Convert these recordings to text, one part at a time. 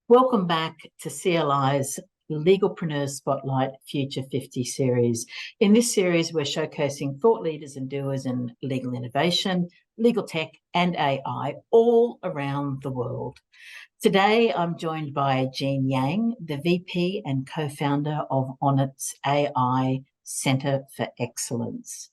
Welcome back to CLI's Legalpreneurs Spotlight Future 50 series. In this series, we're showcasing thought leaders and doers in legal innovation, legal tech, and AI all around the world. Today, I'm joined by Jean Yang, the VP and co-founder of Onit's AI Centre for Excellence.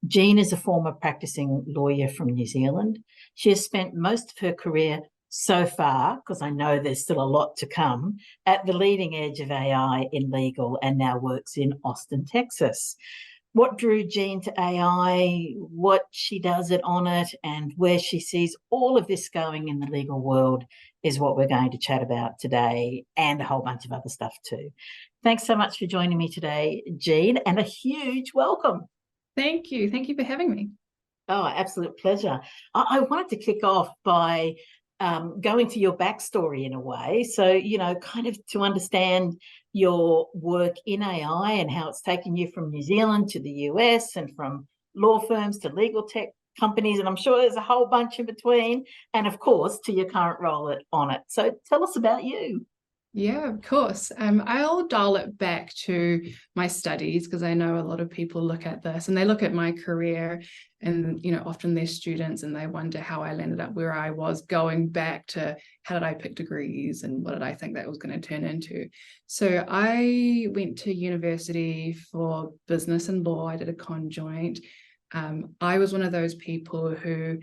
Jean is a former practicing lawyer from New Zealand. She has spent most of her career so far, because I know there's still a lot to come, at the leading edge of AI in legal and now works in Austin, Texas. What drew Jean to AI, what she does at Onit, and where she sees all of this going in the legal world is what we're going to chat about today, and a whole bunch of other stuff too. Thanks so much for joining me today, Jean, and a huge welcome. Thank you. Thank you for having me. Oh, absolute pleasure. I wanted to kick off by going to your backstory in a way. So, kind of to understand your work in AI and how it's taken you from New Zealand to the US and from law firms to legal tech companies. And I'm sure there's a whole bunch in between. And of course, to your current role at Onit. So tell us about you. Yeah, of course. I'll dial it back to my studies because I know a lot of people look at this and they look at my career and, often they're students and they wonder how I landed up where I was, going back to how did I pick degrees and what did I think that was going to turn into. So I went to university for business and law. I did a conjoint. I was one of those people who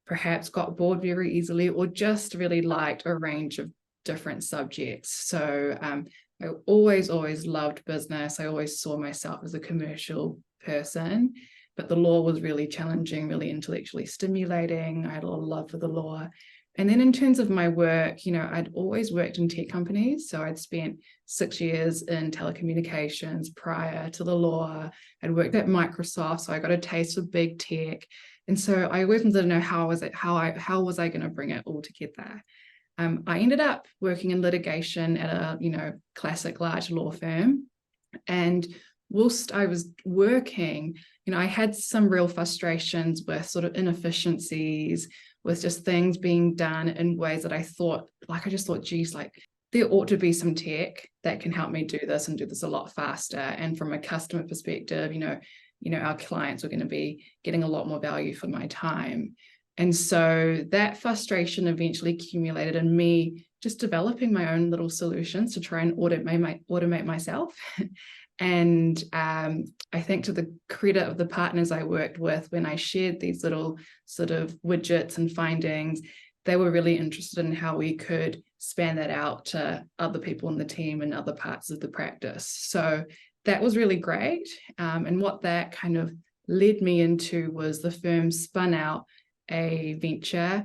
perhaps got bored very easily or just really liked a range of different subjects. So I always loved business. I always saw myself as a commercial person, but the law was really challenging, really intellectually stimulating. I had a lot of love for the law. And then in terms of my work, I'd always worked in tech companies. So I'd spent 6 years in telecommunications prior to the law. I'd worked at Microsoft, so I got a taste of big tech. And so I always wanted to know how was I going to bring it all together. I ended up working in litigation at a, classic large law firm. And whilst I was working, I had some real frustrations with sort of inefficiencies, with just things being done in ways that I just thought, geez, there ought to be some tech that can help me do this and do this a lot faster. And from a customer perspective, our clients are going to be getting a lot more value for my time. And so that frustration eventually accumulated in me just developing my own little solutions to try and automate myself. And I think to the credit of the partners I worked with, when I shared these little sort of widgets and findings, they were really interested in how we could span that out to other people in the team and other parts of the practice. So that was really great. And what that kind of led me into was the firm spun out a venture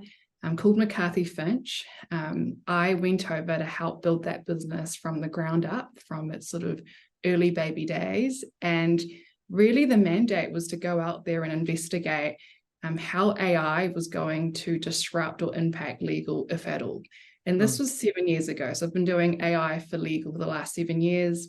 called McCarthy Finch. I went over to help build that business from the ground up, from its sort of early baby days. And really the mandate was to go out there and investigate how AI was going to disrupt or impact legal, if at all. And this was 7 years ago. So I've been doing AI for legal for the last 7 years.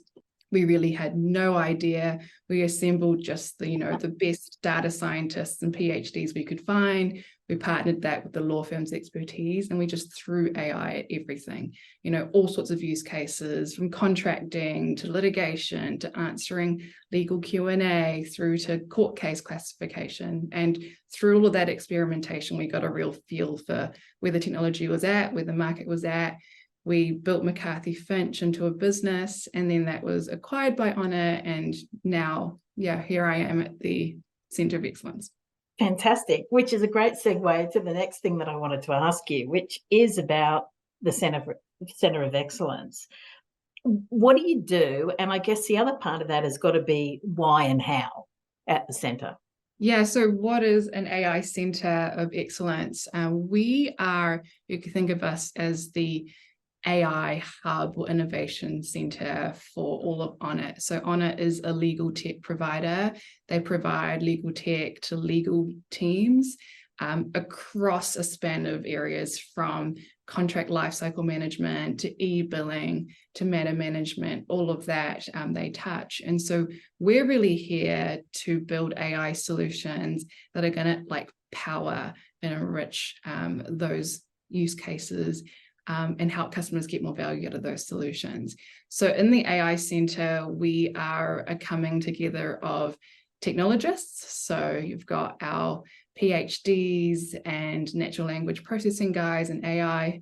We really had no idea. We assembled just the best data scientists and PhDs we could find. We partnered that with the law firm's expertise, and we just threw AI at everything. All sorts of use cases, from contracting to litigation to answering legal Q&A through to court case classification. And through all of that experimentation, we got a real feel for where the technology was at, where the market was at. We built McCarthy Finch into a business, and then that was acquired by Onit. And now, here I am at the Centre of Excellence. Fantastic, which is a great segue to the next thing that I wanted to ask you, which is about the Centre of Excellence. What do you do? And I guess the other part of that has got to be why and how at the centre. Yeah, so what is an AI Centre of Excellence? You can think of us as the AI hub or innovation center for all of Onit. So Onit is a legal tech provider. They provide legal tech to legal teams across a span of areas, from contract lifecycle management to e-billing to matter management. All of that they touch. And so we're really here to build AI solutions that are going to power and enrich those use cases and help customers get more value out of those solutions. So in the AI Centre, we are a coming together of technologists. So you've got our PhDs and natural language processing guys and AI,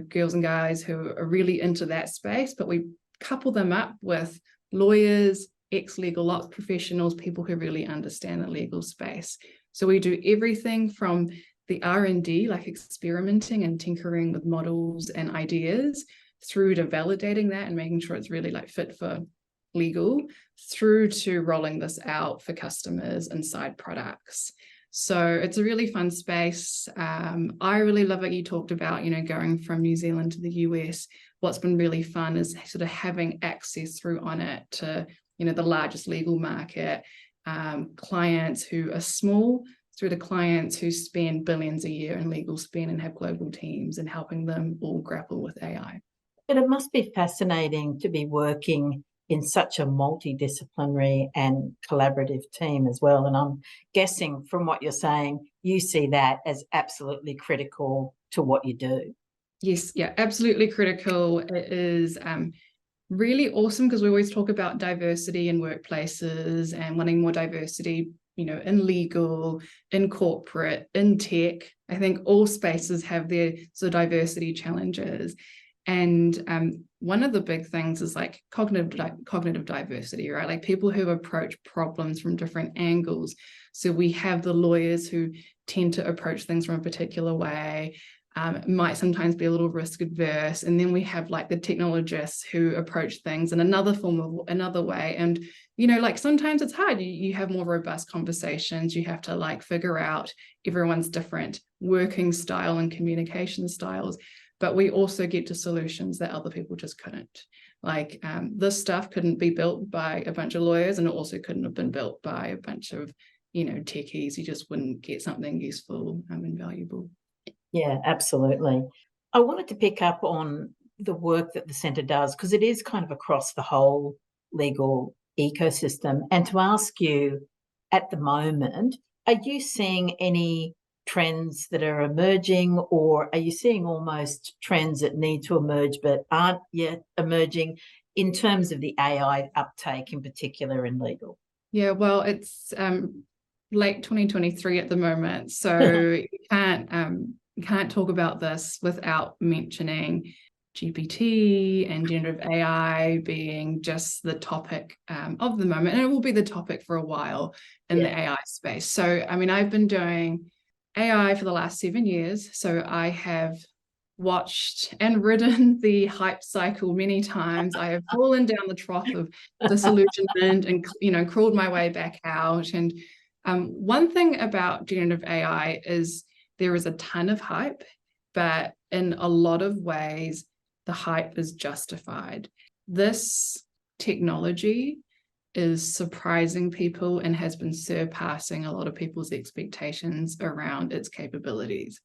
girls and guys who are really into that space, but we couple them up with lawyers, ex-legal ops professionals, people who really understand the legal space. So we do everything from the R&D, like experimenting and tinkering with models and ideas, through to validating that and making sure it's really like fit for legal, through to rolling this out for customers and side products. So it's a really fun space. I really love what you talked about, going from New Zealand to the US. What's been really fun is sort of having access through Onit to, the largest legal market, clients who are small, through to clients who spend billions a year in legal spend and have global teams, and helping them all grapple with AI. But it must be fascinating to be working in such a multidisciplinary and collaborative team as well. And I'm guessing from what you're saying, you see that as absolutely critical to what you do. Yes, yeah, absolutely critical. It is really awesome because we always talk about diversity in workplaces and wanting more diversity, in legal, in corporate, in tech. I think all spaces have their sort of diversity challenges. And one of the big things is like cognitive diversity, right? Like people who approach problems from different angles. So we have the lawyers who tend to approach things from a particular way, might sometimes be a little risk adverse. And then we have like the technologists who approach things in another way. And, like sometimes it's hard. You have more robust conversations. You have to like figure out everyone's different working style and communication styles. But we also get to solutions that other people just couldn't. Like this stuff couldn't be built by a bunch of lawyers, and it also couldn't have been built by a bunch of, techies. You just wouldn't get something useful and valuable. Yeah, absolutely. I wanted to pick up on the work that the centre does, because it is kind of across the whole legal ecosystem, and to ask you at the moment, are you seeing any trends that are emerging, or are you seeing almost trends that need to emerge but aren't yet emerging in terms of the AI uptake in particular in legal? Yeah, well, it's late 2023 at the moment, so you can't talk about this without mentioning GPT and generative AI being just the topic of the moment, and it will be the topic for a while in the AI space. So, I've been doing AI for the last 7 years, so I have watched and ridden the hype cycle many times. I have fallen down the trough of disillusionment and crawled my way back out. And one thing about generative AI is there is a ton of hype, but in a lot of ways, the hype is justified. This technology is surprising people and has been surpassing a lot of people's expectations around its capabilities.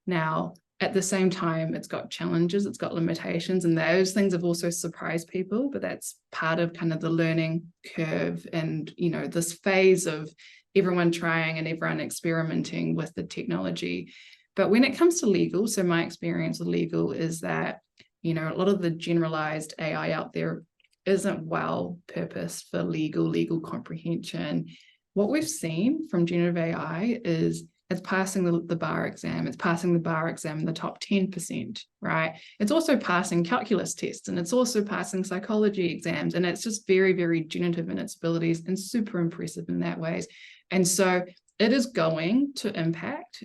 Now, at the same time, it's got challenges, it's got limitations, and those things have also surprised people, but that's part of kind of the learning curve and, this phase of everyone trying and everyone experimenting with the technology. But when it comes to legal, so my experience with legal is that, a lot of the generalized AI out there isn't well purposed for legal comprehension. What we've seen from generative AI is it's passing the bar exam. It's passing the bar exam in the top 10%, right? It's also passing calculus tests, and it's also passing psychology exams. And it's just very, very generative in its abilities and super impressive in that ways. And so it is going to impact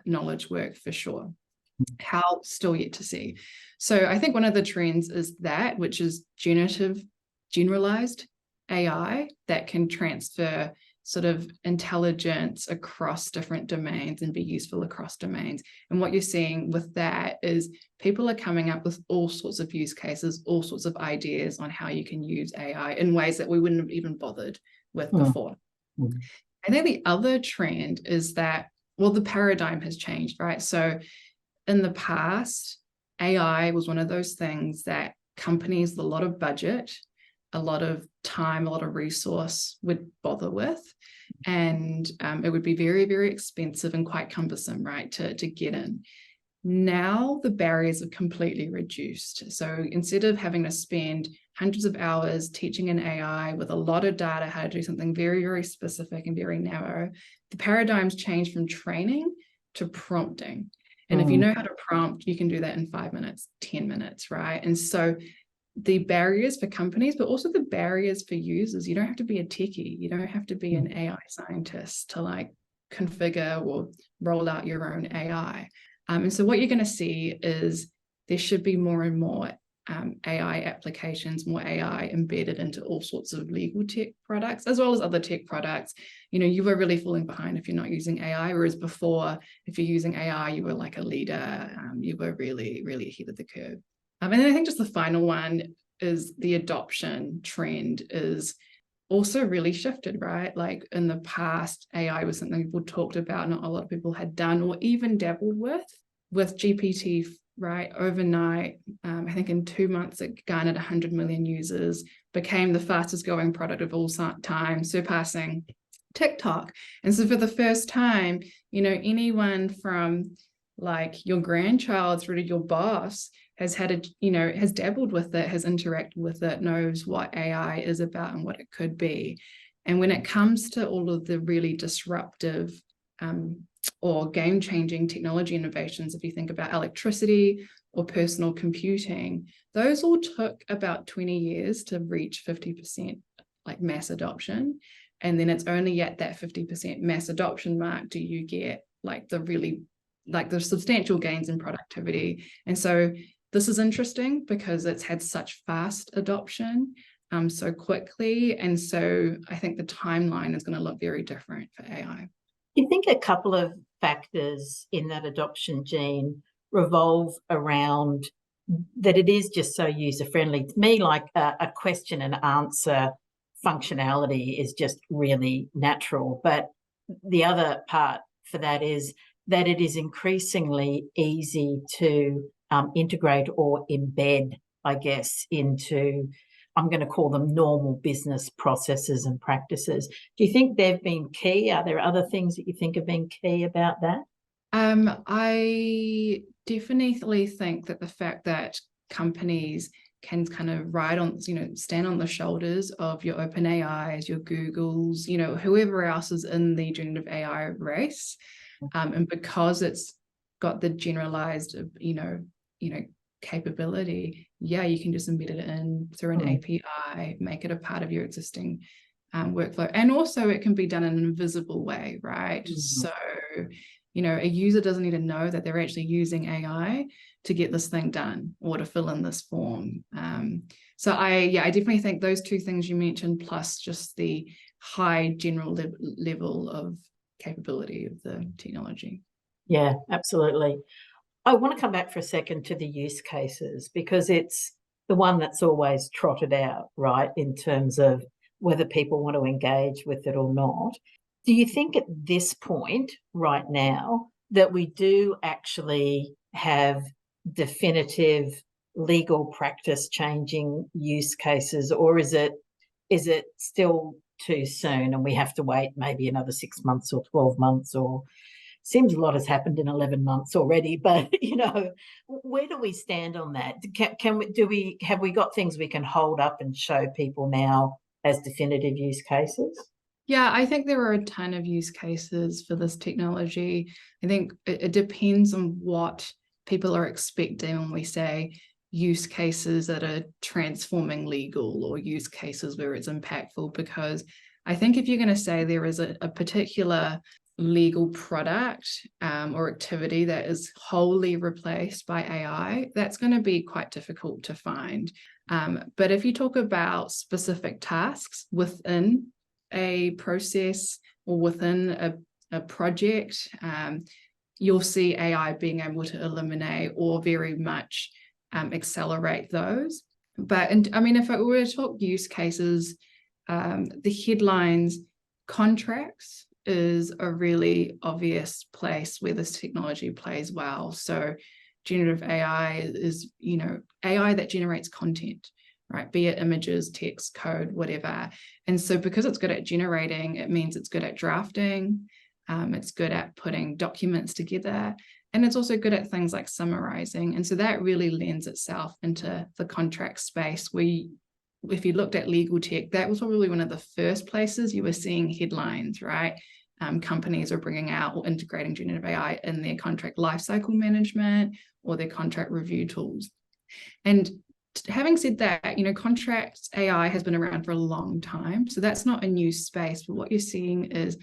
knowledge work for sure. How, still yet to see. So I think one of the trends is that, which is generalized AI that can transfer sort of intelligence across different domains and be useful across domains. And what you're seeing with that is people are coming up with all sorts of use cases, all sorts of ideas on how you can use AI in ways that we wouldn't have even bothered with before. I think the other trend is that, the paradigm has changed, right? So in the past, AI was one of those things that companies with a lot of budget, a lot of time, a lot of resource would bother with. And it would be very, very expensive and quite cumbersome, right, to get in. Now the barriers are completely reduced. So instead of having to spend hundreds of hours teaching an AI with a lot of data how to do something very, very specific and very narrow, the paradigms change from training to prompting. And if you know how to prompt, you can do that in 5 minutes, 10 minutes, right? And so the barriers for companies, but also the barriers for users. You don't have to be a techie. You don't have to be an AI scientist to like configure or roll out your own AI. And so what you're going to see is there should be more and more AI applications, more AI embedded into all sorts of legal tech products, as well as other tech products. You know, you were really falling behind if you're not using AI, whereas before, if you're using AI, you were like a leader. You were really, really ahead of the curve. And then I think just the final one is the adoption trend is also really shifted, right? Like in the past, AI was something people talked about, not a lot of people had done or even dabbled with GPT, right? Overnight, I think in 2 months, it garnered 100 million users, became the fastest growing product of all time, surpassing TikTok. And so for the first time, you know, anyone from like your grandchild through to your boss has had a, you know, has dabbled with it, has interacted with it, knows what AI is about and what it could be. And when it comes to all of the really disruptive or game-changing technology innovations, if you think about electricity or personal computing, those all took about 20 years to reach 50% like mass adoption. And then it's only at that 50% mass adoption mark do you get like the really, like the substantial gains in productivity. And so this is interesting because it's had such fast adoption so quickly. And so I think the timeline is going to look very different for AI. You think a couple of factors in that adoption gene revolve around that it is just so user-friendly. To me, like a question and answer functionality is just really natural. But the other part for that is that it is increasingly easy to integrate or embed, I guess, into, I'm going to call them normal business processes and practices. Do you think they've been key? Are there other things that you think have been key about that? I definitely think that the fact that companies can kind of ride on, you know, stand on the shoulders of your OpenAIs, your Googles, you know, whoever else is in the generative AI race. And because it's got the generalized, you know, capability, yeah, you can just embed it in through an API, make it a part of your existing workflow. And also it can be done in an invisible way, right? So, you know, a user doesn't need to know that they're actually using AI to get this thing done or to fill in this form. So I definitely think those two things you mentioned, plus just the high general level of capability of the technology. Yeah, absolutely. I want to come back for a second to the use cases because it's the one that's always trotted out, right, in terms of whether people want to engage with it or not. Do you think at this point right now that we do actually have definitive legal practice changing use cases, or is it still too soon and we have to wait maybe another 6 months or 12 months, or seems a lot has happened in 11 months already, but you know, where do we stand on that? Have we got things we can hold up and show people now as definitive use cases? Yeah, I think there are a ton of use cases for this technology. I think it depends on what people are expecting when we say use cases that are transforming legal or use cases where it's impactful, because I think if you're going to say there is a particular legal product or activity that is wholly replaced by AI, that's going to be quite difficult to find. But if you talk about specific tasks within a process or within a project, you'll see AI being able to eliminate or very much accelerate those. But I mean, if I were to talk use cases, the headlines, contracts is a really obvious place where this technology plays well. So generative AI is, you know, AI that generates content, right? Be it images, text, code, whatever. And so because it's good at generating, it means it's good at drafting. It's good at putting documents together. And it's also good at things like summarizing. And so that really lends itself into the contract space where if you looked at legal tech, that was probably one of the first places you were seeing headlines, right? Companies are bringing out or integrating generative AI in their contract lifecycle management or their contract review tools. And having said that, contract AI has been around for a long time. So that's not a new space. But what you're seeing is,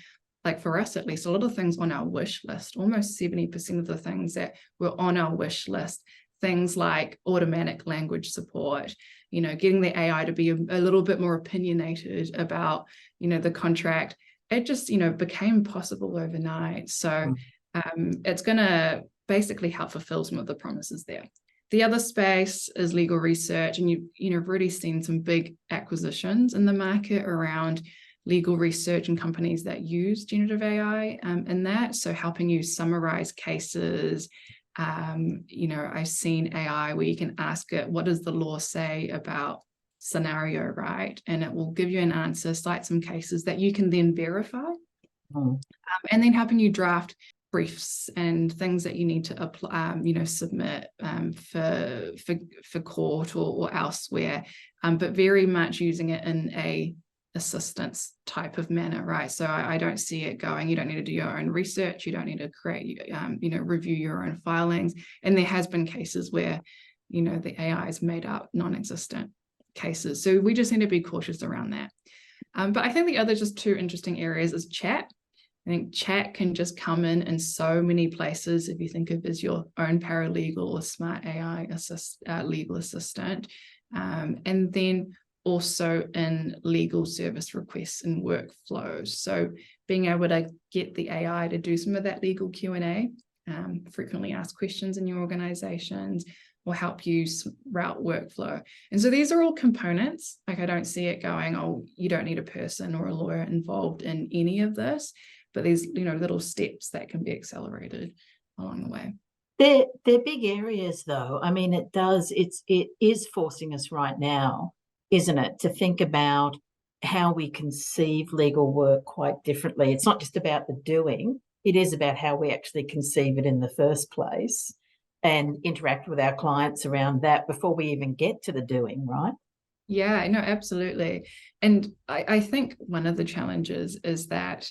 like for us at least, a lot of things on our wish list, almost 70% of the things that were on our wish list, things like automatic language support, getting the AI to be a little bit more opinionated about, the contract. It just, became possible overnight. So it's going to basically help fulfill some of the promises there. The other space is legal research, and you've already seen some big acquisitions in the market around legal research and companies that use generative AI in that. So helping you summarize cases. I've seen AI where you can ask it, what does the law say about scenario, right? And it will give you an answer, cite some cases that you can then verify. And then helping you draft briefs and things that you need to apply, submit for court or elsewhere, but very much using it in a assistance type of manner, right? So I don't see it going, you don't need to do your own research, you don't need to create, review your own filings. And there has been cases where, the AI has made up non-existent cases. So we just need to be cautious around that. But I think the other just two interesting areas is chat. I think chat can just come in so many places if you think of as your own paralegal or smart AI legal assistant. And then also in legal service requests and workflows. So being able to get the AI to do some of that legal Q&A, frequently asked questions in your organizations, will help you route workflow. And so these are all components. Like I don't see it going, oh, you don't need a person or a lawyer involved in any of this. But there's, little steps that can be accelerated along the way. They're big areas, though. I mean, it is forcing us right now, isn't it, to think about how we conceive legal work quite differently. It's not just about the doing, it is about how we actually conceive it in the first place and interact with our clients around that before we even get to the doing, right? Yeah, no, absolutely. And I think one of the challenges is that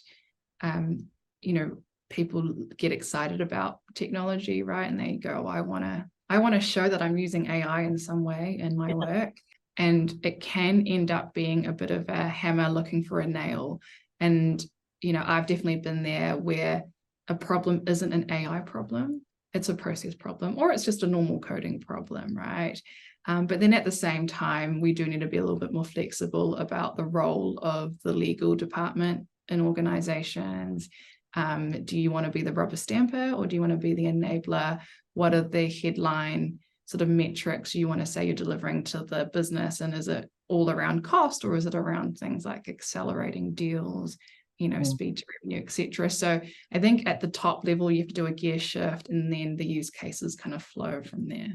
people get excited about technology, right? And they go, I want to show that I'm using AI in some way in my work. And it can end up being a bit of a hammer looking for a nail. And, I've definitely been there where a problem isn't an AI problem, it's a process problem, or it's just a normal coding problem, right? But then at the same time, we do need to be a little bit more flexible about the role of the legal department in organizations. Do you want to be the rubber stamper or do you want to be the enabler? What are the headline sort of metrics you want to say you're delivering to the business? And is it all around cost, or is it around things like accelerating deals, speed to revenue, etc.? So I think at the top level, you have to do a gear shift, and then the use cases kind of flow from there.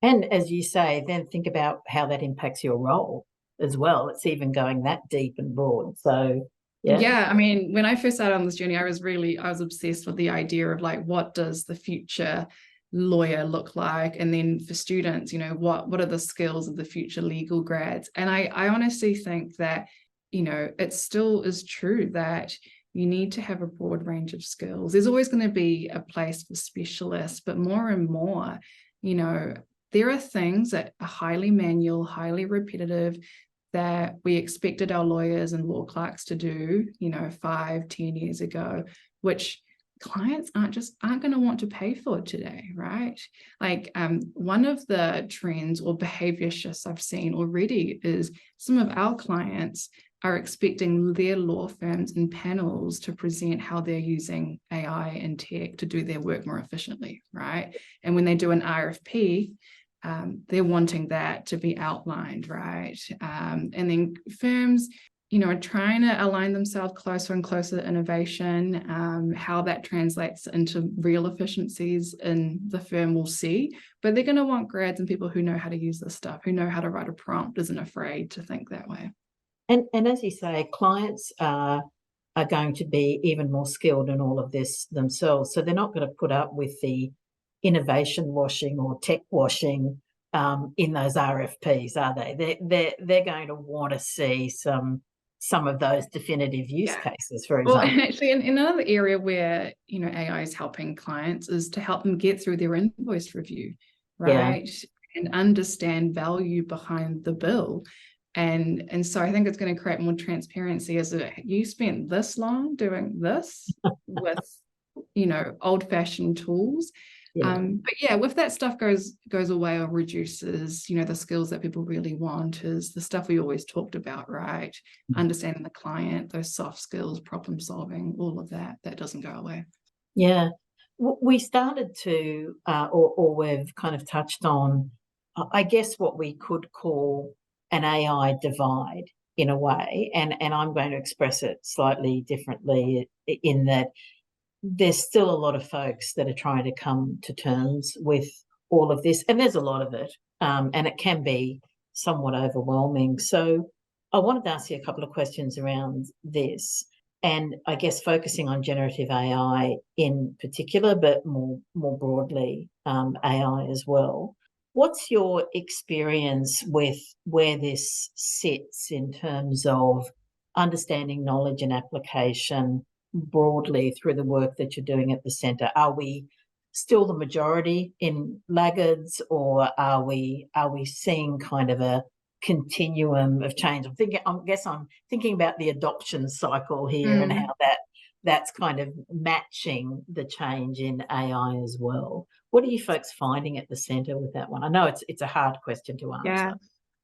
And as you say, then think about how that impacts your role as well. It's even going that deep and broad. So yeah, I mean, when I first started on this journey, I was obsessed with the idea of like, what does the future lawyer look like? And then for students, what are the skills of the future legal grads? And I honestly think that, it still is true that you need to have a broad range of skills. There's always going to be a place for specialists, but more and more, there are things that are highly manual, highly repetitive, that we expected our lawyers and law clerks to do, 5-10 years ago, which clients aren't going to want to pay for today, right? Like one of the trends or behavior shifts I've seen already is some of our clients are expecting their law firms and panels to present how they're using AI and tech to do their work more efficiently, right? And when they do an RFP, they're wanting that to be outlined, right? And then firms, are trying to align themselves closer and closer to innovation. How that translates into real efficiencies in the firm, we'll see. But they're going to want grads and people who know how to use this stuff, who know how to write a prompt, isn't afraid to think that way. And as you say, clients are are going to be even more skilled in all of this themselves. So they're not going to put up with the innovation washing or tech washing in those RFPs, are they? They're going to want to see some of those definitive use cases, for example. Well, actually, in another area where AI is helping clients is to help them get through their invoice review, right? And understand value behind the bill. And so I think it's going to create more transparency as you spent this long doing this with old-fashioned tools. But yeah, if that stuff goes away or reduces, the skills that people really want is the stuff we always talked about, right? Understanding the client, those soft skills, problem solving, all of that doesn't go away. Yeah. We started to, or we've kind of touched on, I guess, what we could call an AI divide in a way. And I'm going to express it slightly differently in that there's still a lot of folks that are trying to come to terms with all of this. And there's a lot of it. And it can be somewhat overwhelming. So I wanted to ask you a couple of questions around this. And I guess focusing on generative AI in particular, but more broadly, AI as well. What's your experience with where this sits in terms of understanding knowledge and application broadly through the work that you're doing at the centre? Are we still the majority in laggards, or are we seeing kind of a continuum of change? I'm thinking about the adoption cycle here and how that's kind of matching the change in AI as well. What are you folks finding at the centre with that one? I know it's a hard question to answer. Yeah.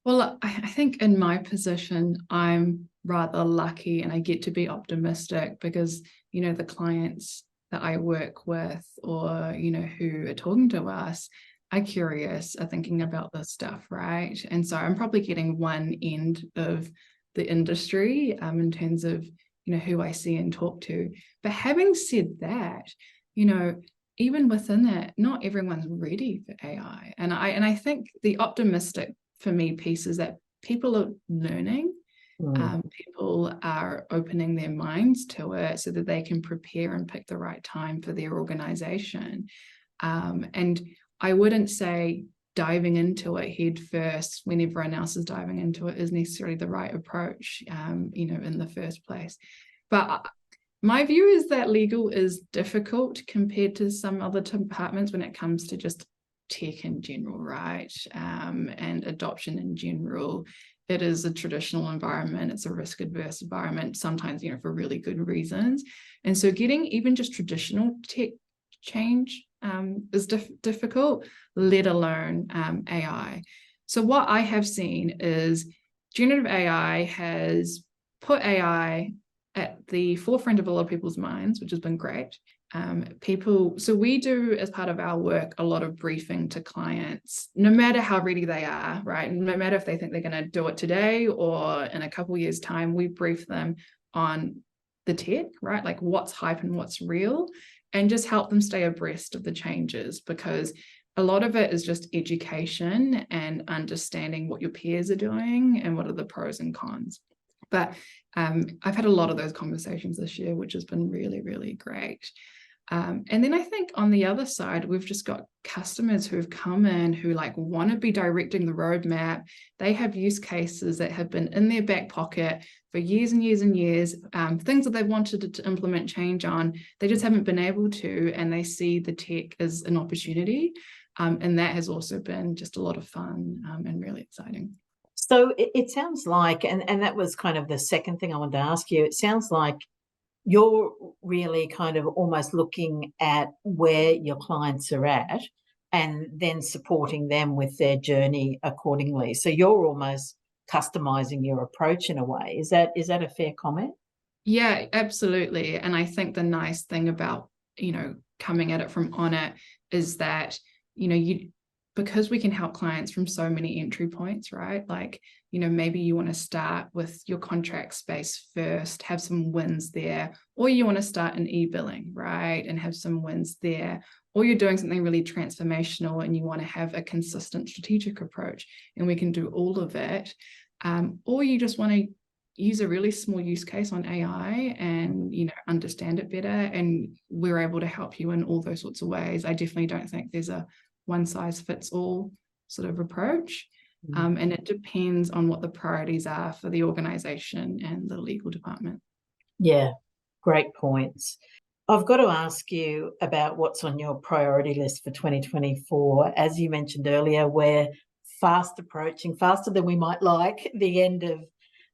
Well, I think in my position, I'm rather lucky and I get to be optimistic because, the clients that I work with or, who are talking to us are curious, are thinking about this stuff, right? And so I'm probably getting one end of the industry in terms of, who I see and talk to. But having said that, even within that, not everyone's ready for AI. And I think the optimistic for me piece is that people are learning. People are opening their minds to it so that they can prepare and pick the right time for their organization. And I wouldn't say diving into it head first when everyone else is diving into it is necessarily the right approach, in the first place. But my view is that legal is difficult compared to some other departments when it comes to just tech in general, right? And adoption in general. It is a traditional environment. It's a risk-adverse environment, sometimes, for really good reasons. And so getting even just traditional tech change is difficult, let alone AI. So what I have seen is generative AI has put AI at the forefront of a lot of people's minds, which has been great. So we do, as part of our work, a lot of briefing to clients, no matter how ready they are, right? No matter if they think they're going to do it today or in a couple of years' time, we brief them on the tech, right? Like what's hype and what's real, and just help them stay abreast of the changes, because a lot of it is just education and understanding what your peers are doing and what are the pros and cons. But I've had a lot of those conversations this year, which has been really, really great. And then I think on the other side, we've just got customers who've come in who want to be directing the roadmap. They have use cases that have been in their back pocket for years and years and years, things that they've wanted to implement change on. They just haven't been able to, and they see the tech as an opportunity. And that has also been just a lot of fun and really exciting. So it sounds like, and that was kind of the second thing I wanted to ask you, it sounds like you're really kind of almost looking at where your clients are at and then supporting them with their journey accordingly. So you're almost customizing your approach in a way. Is that a fair comment? Yeah, absolutely. And I think the nice thing about, coming at it from Onit is that, because we can help clients from so many entry points, right? Maybe you want to start with your contract space first, have some wins there, or you want to start in e-billing, right? And have some wins there, or you're doing something really transformational and you want to have a consistent strategic approach, and we can do all of it. Or you just want to, use a really small use case on AI and, you know, understand it better. And we're able to help you in all those sorts of ways. I definitely don't think there's a one size fits all sort of approach. And it depends on what the priorities are for the organization and the legal department. Yeah, great points. I've got to ask you about what's on your priority list for 2024. As you mentioned earlier, we're fast approaching, faster than we might like, the end of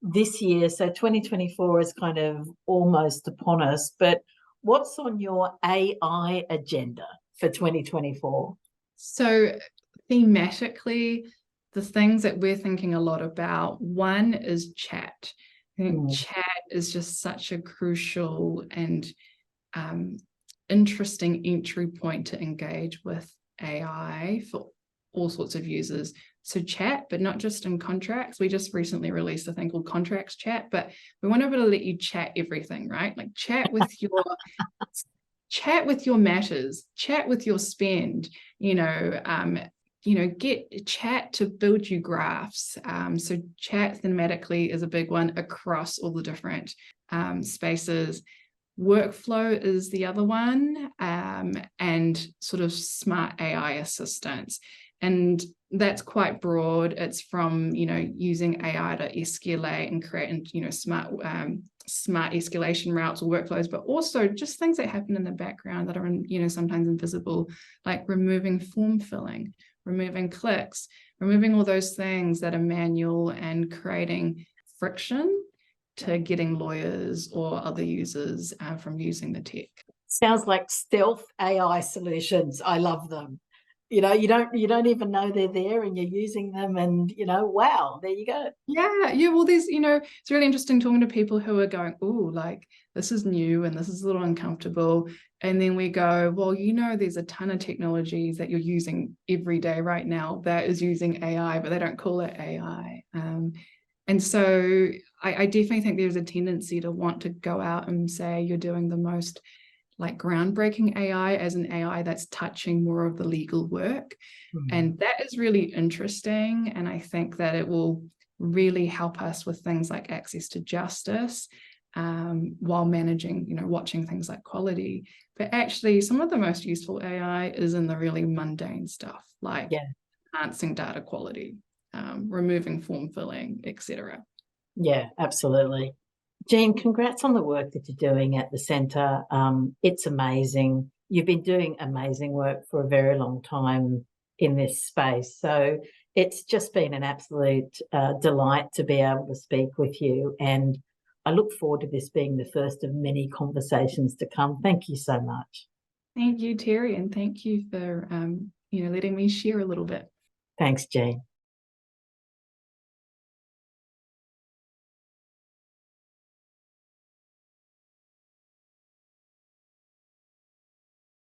this year. So 2024 is kind of almost upon us. But what's on your AI agenda for 2024? So thematically, the things that we're thinking a lot about, one is chat. I think chat is just such a crucial and interesting entry point to engage with AI for all sorts of users. So chat, but not just in contracts. We just recently released a thing called contracts chat, but we want to be able to let you chat everything, right? Like chat with your matters, chat with your spend, get chat to build you graphs. So chat thematically is a big one across all the different spaces. Workflow is the other one, and sort of smart AI assistance. And that's quite broad. It's from, using AI to escalate and create, smart escalation routes or workflows, but also just things that happen in the background that are, sometimes invisible, like removing form filling, removing clicks, removing all those things that are manual and creating friction to getting lawyers or other users from using the tech. Sounds like stealth AI solutions. I love them. You don't even know they're there and you're using them, and wow, there you go. Yeah. Well, there's, it's really interesting talking to people who are going, oh, like this is new and this is a little uncomfortable. And then we go, well, there's a ton of technologies that you're using every day right now that is using AI, but they don't call it AI. And so I definitely think there's a tendency to want to go out and say you're doing the most like groundbreaking AI as an AI that's touching more of the legal work. And that is really interesting. And I think that it will really help us with things like access to justice, while managing, watching things like quality. But actually, some of the most useful AI is in the really mundane stuff, like enhancing data quality, removing form filling, etc. Yeah, absolutely. Jean, congrats on the work that you're doing at the centre. It's amazing. You've been doing amazing work for a very long time in this space. So it's just been an absolute delight to be able to speak with you. And I look forward to this being the first of many conversations to come. Thank you so much. Thank you, Terry, and thank you for letting me share a little bit. Thanks, Jean.